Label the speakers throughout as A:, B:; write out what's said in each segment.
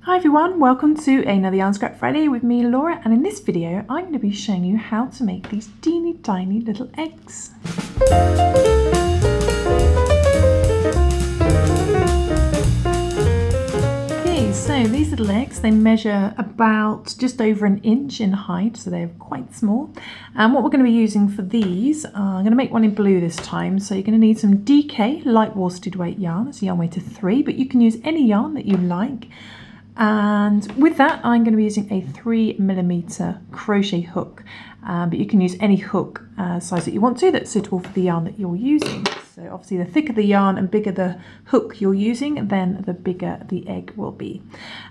A: Hi everyone, welcome to another Yarn Scrap Friday with me, Laura, and in this video I'm going to be showing you how to make these teeny tiny little eggs. Okay, so these little eggs, they measure about just over an inch in height, so they're quite small. And what we're going to be using for these, I'm going to make one in blue this time, so you're going to need some DK light worsted weight yarn. It's a yarn weight of 3, but you can use any yarn that you like. And with that, I'm going to be using a 3mm crochet hook, but you can use any hook size that you want to that's suitable for the yarn that you're using. So obviously the thicker the yarn and bigger the hook you're using, then the bigger the egg will be.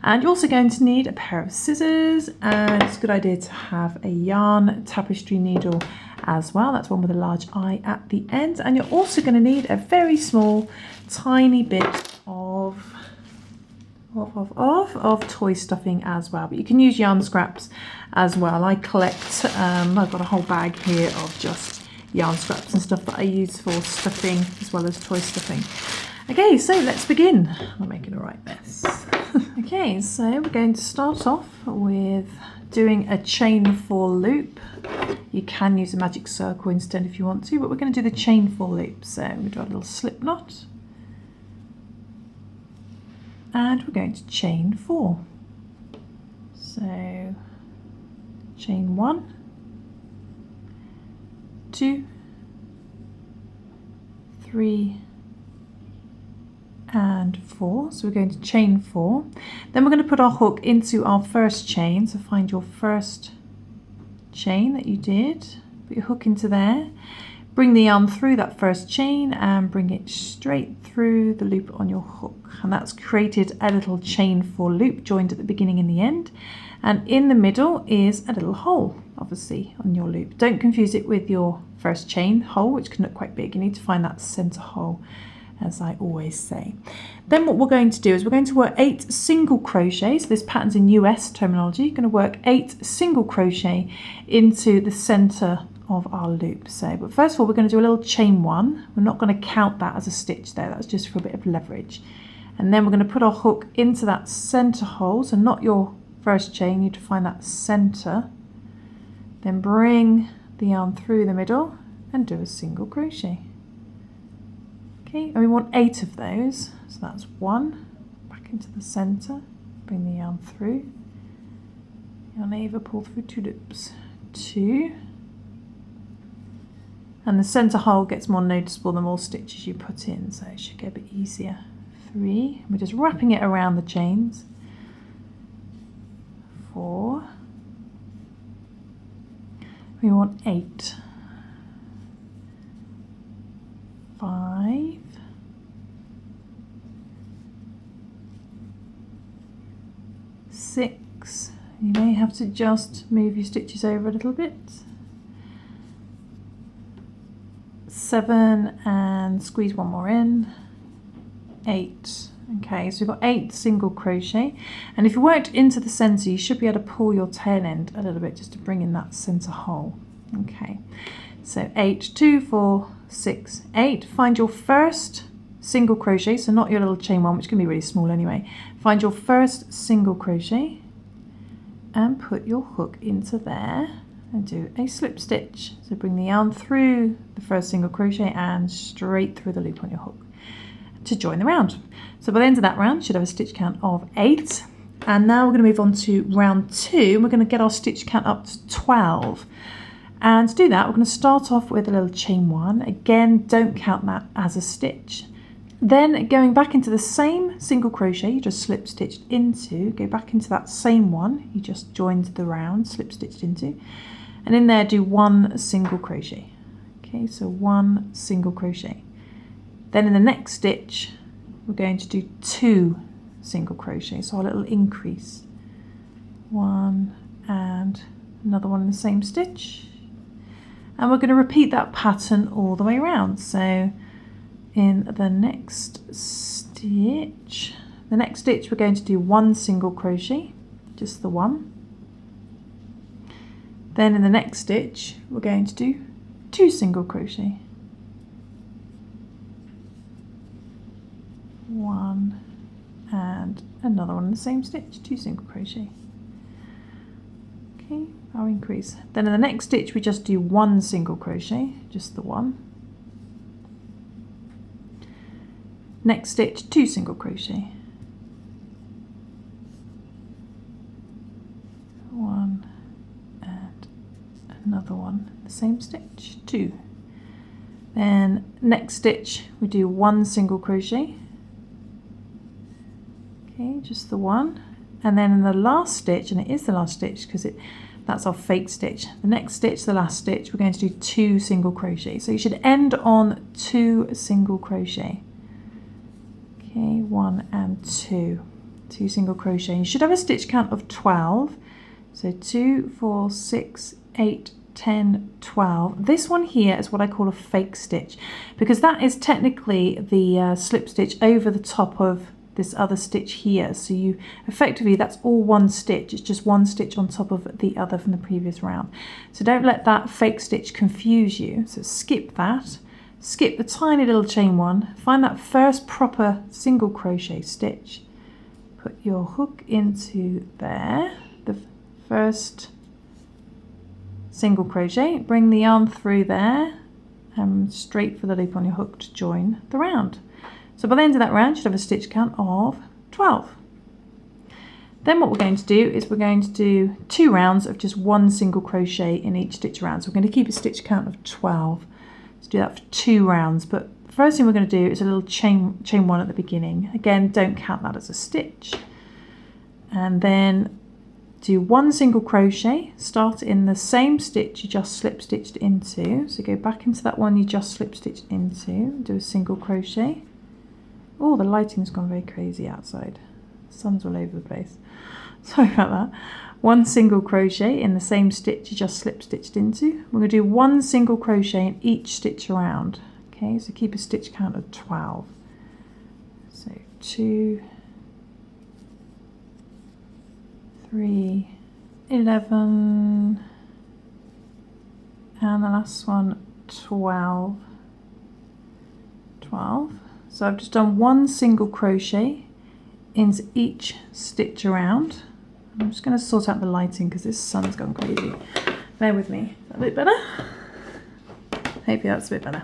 A: And you're also going to need a pair of scissors, and it's a good idea to have a yarn tapestry needle as well. That's one with a large eye at the end. And you're also going to need a very small, tiny bit of toy stuffing as well, but you can use yarn scraps as well. I collect, I've got a whole bag here of just yarn scraps and stuff that I use for stuffing as well as toy stuffing. Okay, so let's begin. I'm making a right mess. Okay, so we're going to start off with doing a chain 4 loop. You can use a magic circle instead if you want to, but we're going to do the chain 4 loop. So we're going to do a little slip knot. And we're going to chain 4. So chain 1, 2, 3, and 4. So we're going to chain 4. Then we're going to put our hook into our first chain. So find your first chain that you did, put your hook into there. Bring the yarn through that first chain and bring it straight through the loop on your hook. And that's created a little chain 4 loop joined at the beginning and the end. And in the middle is a little hole, obviously, on your loop. Don't confuse it with your first chain hole, which can look quite big. You need to find that center hole, as I always say. Then what we're going to do is we're going to work 8 single crochets. So this pattern's in US terminology. You're going to work 8 single crochet into the center of our loop. So, but first of all, we're going to do a little chain 1. We're not going to count that as a stitch there. That's just for a bit of leverage. And then we're going to put our hook into that center hole. So not your first chain, you need to find that center. Then bring the yarn through the middle and do a single crochet. Okay, and we want 8 of those. So that's 1, back into the center, bring the yarn through. Yarn over, pull through 2 loops. 2. And the center hole gets more noticeable the more stitches you put in, so it should get a bit easier. 3, we're just wrapping it around the chains. 4, we want 8. 5, 6, you may have to just move your stitches over a little bit. 7, and squeeze one more in. 8. Okay, so we've got 8 single crochet, and if you worked into the center, you should be able to pull your tail end a little bit just to bring in that center hole. Okay, so 8, 2, 4, 6, 8. Find your first single crochet, so not your little chain 1, which can be really small anyway. Find your first single crochet and put your hook into there and do a slip stitch. So bring the yarn through the first single crochet and straight through the loop on your hook to join the round. So by the end of that round, you should have a stitch count of 8. And now we're going to move on to round 2. We're going to get our stitch count up to 12. And to do that, we're going to start off with a little chain 1. Again, don't count that as a stitch. Then going back into the same single crochet you just slip stitched into, go back into that same one you just joined the round, slip stitched into, and in there do 1 single crochet. Okay, so 1 single crochet. Then in the next stitch we're going to do 2 single crochet, so a little increase. 1 and another one in the same stitch, and we're going to repeat that pattern all the way around. So in the next stitch we're going to do 1 single crochet, just the 1. Then in the next stitch we're going to do 2 single crochet, 1 and another one in the same stitch, 2 single crochet. Okay, our increase. Then in the next stitch we just do 1 single crochet, just the one. Next stitch, 2 single crochet. 1 and another one, the same stitch, 2. Then next stitch we do 1 single crochet. Okay, just the one. And then in the last stitch, and it is the last stitch because that's our fake stitch. The next stitch, the last stitch, we're going to do 2 single crochet. So you should end on 2 single crochet. Okay, 1 and 2. 2 single crochet. You should have a stitch count of 12. So 2, 4, 6, 8, 10, 12. This one here is what I call a fake stitch because that is technically the slip stitch over the top of this other stitch here. So you effectively, that's all one stitch. It's just one stitch on top of the other from the previous round. So don't let that fake stitch confuse you. So skip that. Skip the tiny little chain one. Find that first proper single crochet stitch. Put your hook into there. The first single crochet, bring the yarn through there and straight for the loop on your hook to join the round. So by the end of that round you should have a stitch count of 12. Then what we're going to do is we're going to do 2 rounds of just 1 single crochet in each stitch around. So we're going to keep a stitch count of 12. Let's do that for 2 rounds, but the first thing we're going to do is a little chain 1 at the beginning. Again, don't count that as a stitch. And then do 1 single crochet, start in the same stitch you just slip stitched into. So go back into that one you just slip stitched into, do a single crochet. Oh, the lighting's gone very crazy outside. The sun's all over the place. Sorry about that. 1 single crochet in the same stitch you just slip stitched into. We're going to do 1 single crochet in each stitch around. Okay, so keep a stitch count of 12. So 2, 3, 11, and the last one 12. 12. So I've just done 1 single crochet into each stitch around. I'm just going to sort out the lighting because this sun's gone crazy. Bear with me. Is that a bit better? Maybe that's a bit better.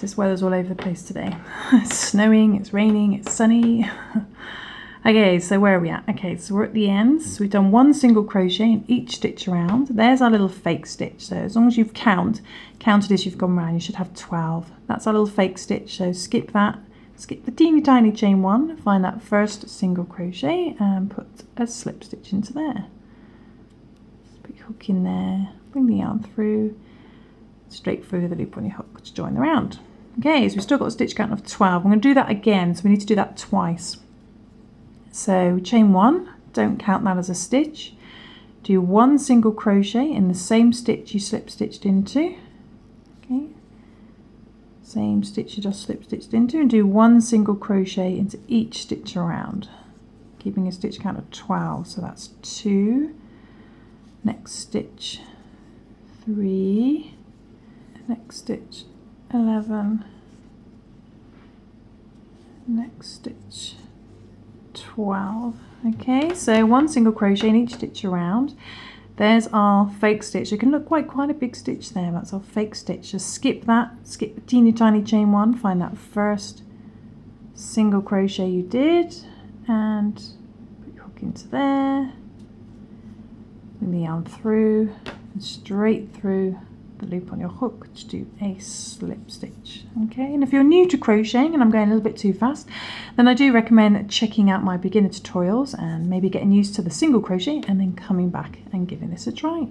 A: This weather's all over the place today. It's snowing, it's raining, it's sunny. Okay, so where are we at? Okay, so we're at the end. So we've done 1 single crochet in each stitch around. There's our little fake stitch. So as long as you've counted as you've gone round, you should have 12. That's our little fake stitch. So skip that. Skip the teeny tiny chain 1. Find that first single crochet and put a slip stitch into there. Just put your hook in there. Bring the yarn through. Straight through the loop on your hook to join the round. Okay, so we've still got a stitch count of 12. I'm going to do that again. So we need to do that twice. So chain 1, don't count that as a stitch. Do 1 single crochet in the same stitch you slip stitched into. Okay, same stitch you just slip stitched into, and do 1 single crochet into each stitch around, keeping a stitch count of 12. So that's 2, next stitch 3, next stitch 11, next stitch 12. Okay, so 1 single crochet in each stitch around. There's our fake stitch. It can look quite a big stitch there. That's our fake stitch. Just skip that, skip the teeny tiny chain 1, find that first single crochet you did and put your hook into there, bring the yarn through and straight through the loop on your hook to do a slip stitch. Okay, and if you're new to crocheting and I'm going a little bit too fast, then I do recommend checking out my beginner tutorials and maybe getting used to the single crochet and then coming back and giving this a try.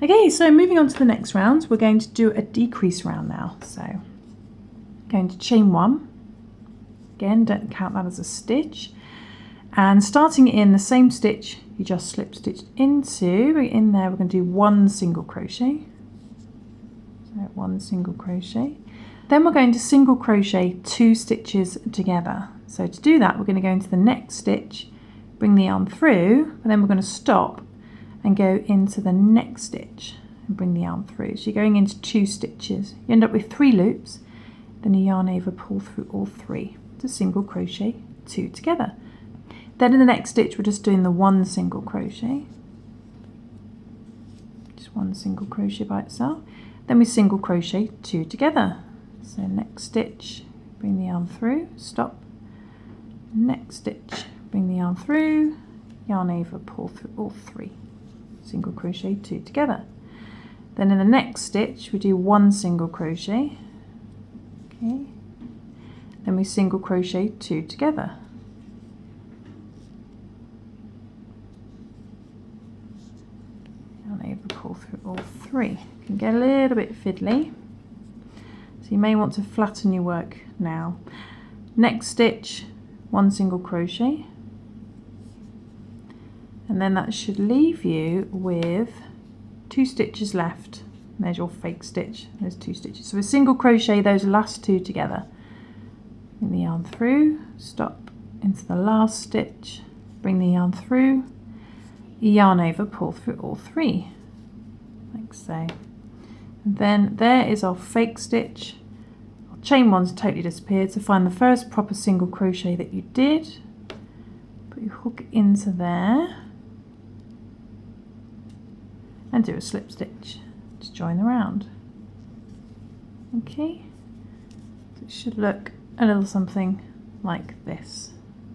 A: Okay, so moving on to the next round, we're going to do a decrease round now. So going to chain 1, again don't count that as a stitch, and starting in the same stitch you just slip stitched into, in there we're going to do 1 single crochet. 1 single crochet. Then we're going to single crochet 2 stitches together. So to do that we're going to go into the next stitch, bring the yarn through, and then we're going to stop and go into the next stitch and bring the yarn through. So you're going into 2 stitches. You end up with 3 loops, then you yarn over, pull through all 3 to single crochet 2 together. Then in the next stitch we're just doing the 1 single crochet, just 1 single crochet by itself. Then we single crochet 2 together. So next stitch, bring the yarn through, stop, next stitch, bring the yarn through, yarn over, pull through all 3, single crochet 2 together. Then in the next stitch we do 1 single crochet, okay, then we single crochet 2 together. Yarn over, pull through all 3. It can get a little bit fiddly, so you may want to flatten your work now. Next stitch, 1 single crochet, and then that should leave you with 2 stitches left. And there's your fake stitch, there's 2 stitches. So a single crochet those last 2 together. Bring the yarn through, stop into the last stitch, bring the yarn through, yarn over, pull through all 3, like so. And then there is our fake stitch. Our chain 1's totally disappeared, so find the first proper single crochet that you did, put your hook into there, and do a slip stitch to join the round. Okay, so it should look a little something like this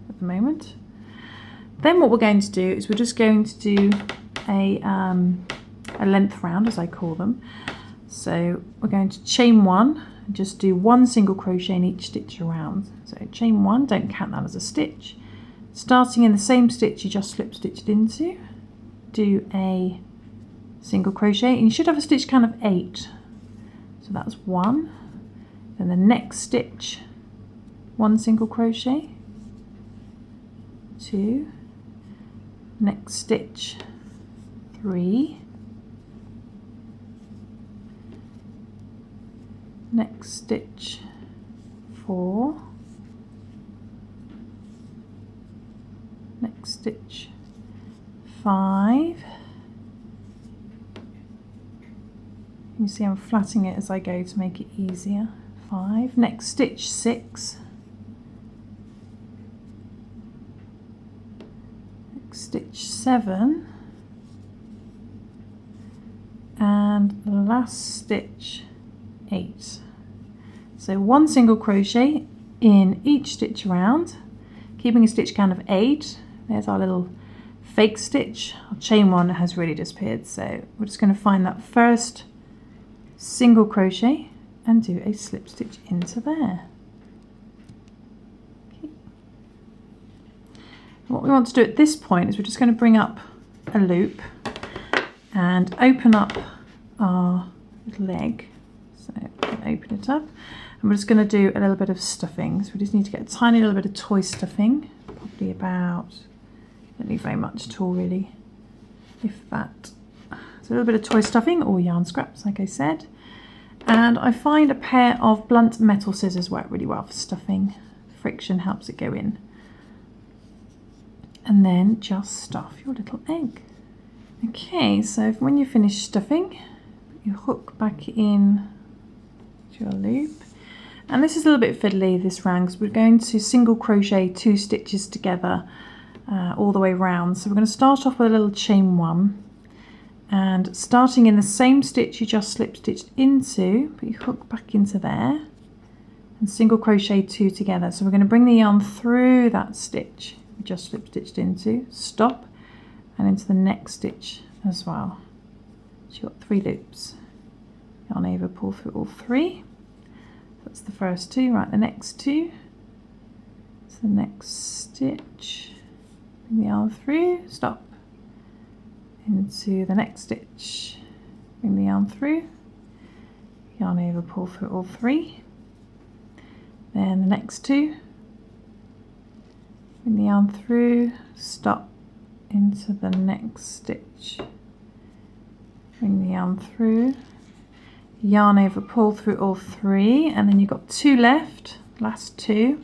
A: at the moment. Then what we're going to do is we're just going to do a length round, as I call them. So we're going to chain 1 and just do 1 single crochet in each stitch around. So chain 1, don't count that as a stitch. Starting in the same stitch you just slip stitched into, do a single crochet, and you should have a stitch count of 8. So that's 1. Then the next stitch, 1 single crochet, 2, next stitch, 3, next stitch, 4, next stitch, 5. You see I'm flattening it as I go to make it easier. 5, next stitch, 6, next stitch, 7, and the last stitch, 8. So 1 single crochet in each stitch around, keeping a stitch count of 8. There's our little fake stitch. Our chain 1 has really disappeared, so we're just going to find that first single crochet and do a slip stitch into there. Okay. What we want to do at this point is we're just going to bring up a loop and open up our little leg. So open it up, and we're just going to do a little bit of stuffing. So we just need to get a tiny little bit of toy stuffing, probably about, don't need very much at all really, if that. So a little bit of toy stuffing or yarn scraps, like I said. And I find a pair of blunt metal scissors work really well for stuffing. Friction helps it go in. And then just stuff your little egg. Okay, so when you finish stuffing, put your hook back in to your loop. And this is a little bit fiddly, this round, because we're going to single crochet 2 stitches together all the way around. So we're going to start off with a little chain 1. And starting in the same stitch you just slip stitched into, put your hook back into there and single crochet 2 together. So we're going to bring the yarn through that stitch you just slip stitched into, stop, and into the next stitch as well. So you've got 3 loops. Yarn over, pull through all 3. That's the first 2, right, the next 2. So the next stitch, bring the yarn through, stop, into the next stitch, bring the yarn through, yarn over, pull through all 3, then the next 2, bring the yarn through, stop, into the next stitch, bring the yarn through, yarn over, pull through all 3, and then you've got 2 left, last 2,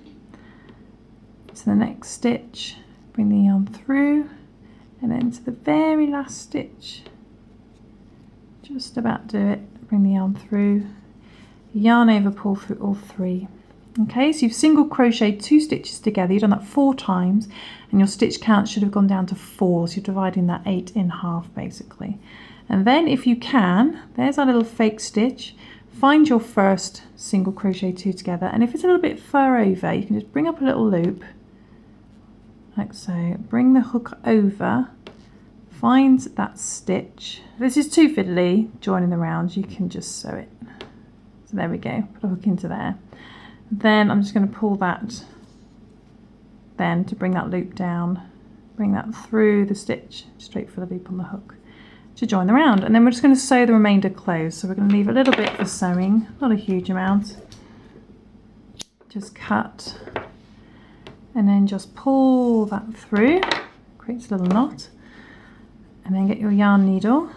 A: to the next stitch, bring the yarn through, and then to the very last stitch, just about do it, bring the yarn through, yarn over, pull through all 3, Okay, so you've single crocheted 2 stitches together. You've done that 4 times, and your stitch count should have gone down to 4, so you're dividing that 8 in half basically. And then if you can, there's our little fake stitch. Find your first single crochet 2 together, and if it's a little bit far over, you can just bring up a little loop like so. Bring the hook over, find that stitch. If this is too fiddly, joining the rounds, you can just sew it. So there we go, put a hook into there. Then I'm just going to pull that then to bring that loop down, bring that through the stitch, straight for the loop on the hook to join the round. And then we're just going to sew the remainder closed. So we're going to leave a little bit for sewing, not a huge amount. Just cut and then just pull that through, creates a little knot, and then get your yarn needle,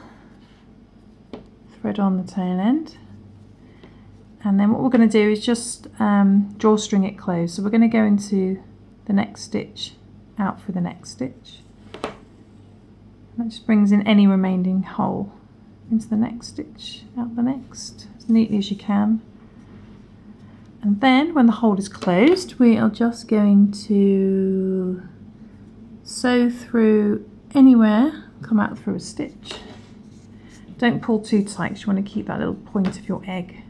A: thread on the tail end. And then what we're going to do is just drawstring it closed. So we're going to go into the next stitch, out through the next stitch. That just brings in any remaining hole into the next stitch, out the next, as neatly as you can. And then when the hole is closed, we are just going to sew through anywhere, come out through a stitch. Don't pull too tight, 'cause you want to keep that little point of your egg.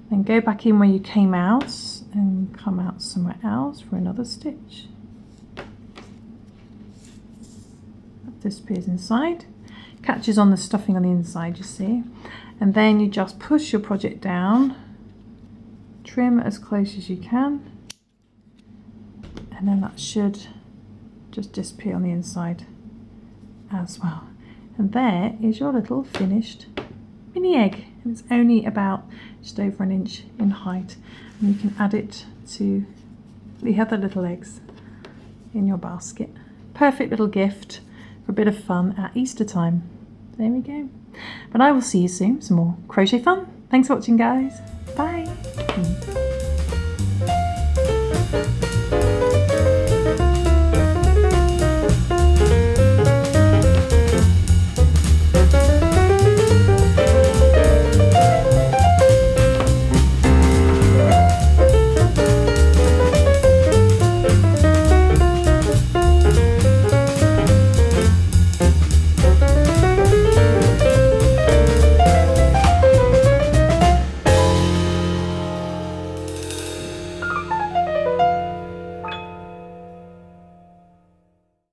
A: Then go back in where you came out and come out somewhere else for another stitch. That disappears inside. Catches on the stuffing on the inside, you see. And then you just push your project down, trim as close as you can, and then that should just disappear on the inside as well. And there is your little finished mini egg, and it's only about just over 1 inch in height, and you can add it to the other little eggs in your basket. Perfect little gift for a bit of fun at Easter time. There we go. But I will see you soon, some more crochet fun. Thanks for watching, guys. Bye.